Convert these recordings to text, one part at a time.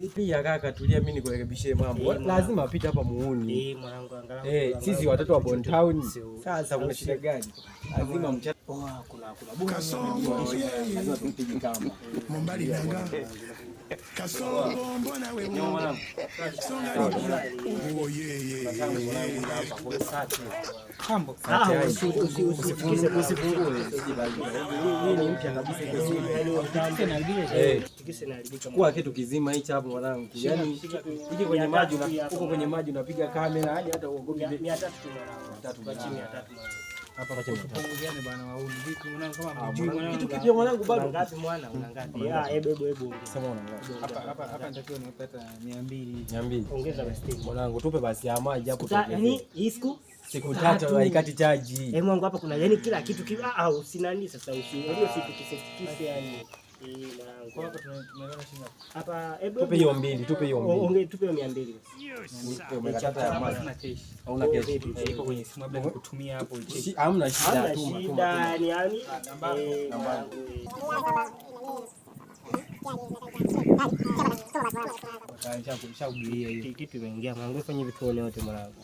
Pia kaka, tulia, mimi nikurekebishie mambo. Lazima apite hapa muuni. Mwanangu angalau. Sisi watoto wa Bon Town. Sasa kuna shida gani? Lazima mchana. Kuna bunga. Lazima tupige kama. Mbali nanga. Kasoro mbona wewe mwanangu? Kambo. Usifungue. Hii ni mpya kabisa Tikise na haribika. Kwa kitu kizima hichi hapo mwanangu. Yaani ije kwenye maji uko kwenye maji unapiga kamera hadi hata uogopi 300 tu mwanangu. 300 kwa chini ya 300 hapa kwa chini. Tupunguziane bwana wauni vipi mwanangu kama mjui mwanangu. Kitu kipya mwanangu bado. Ngapi mwana una ngapi? Hebu. Sema una ngapi? Hapa nitakiwa nipata 200. 200. Ongeza basi mwanangu, tupe basi ya maji hapo. Yaani hii siku 3 haikati chaji. Mwanangu hapa kuna yani kila kitu au sinani sasa ndio siku yani. Mwanangu hapa tunaona shida. Hapa tupe hiyo 2, tupe hiyo 2. Tupe hiyo 200. Umechata ya maji. Hauna kesho. Iko kwenye simu labda nikutumia hapo icheki. Hamna shida tu. Shida ni yani kitu imeingia mwanangu, fanye vitu wote mwanangu.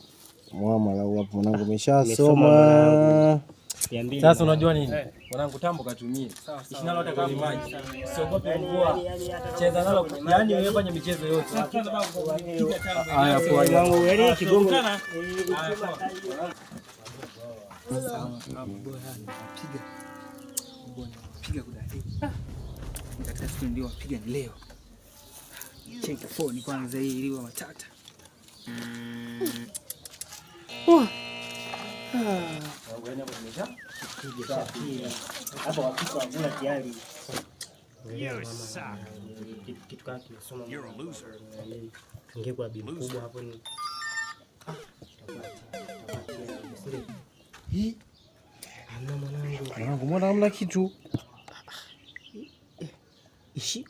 Mwamala hapo mwanangu, umeshasoma. Sasa unajua nini? Mwanangu tambo katumie. Ishinalo hata kwenye maji. Usiogope mvua. Cheza nalo. Yaani wewe fanya michezo yote. Haya kwa mwanangu, yani kigongo. Piga kudai. Katika siku ndio wapiga ni leo. Cheki phone kwanza hii iliwa matata. Hapa wapika wavuna tayari. Kitu kama kimesoma. Ingekuwa bibi kubwa hapo ni. Hii. Mwanangu, mbona hamna kitu?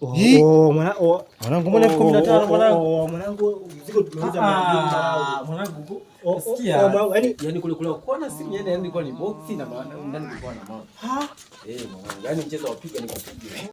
Mwanangu, mbona 15 mwanangu? Mwanangu mzigo tumeuza mwanangu. Sikia. Yaani kule ukoona simu yani ilikuwa ni box na ndani kulikuwa na mama. Mwanangu, yaani mchezo wa piga ni kupiga.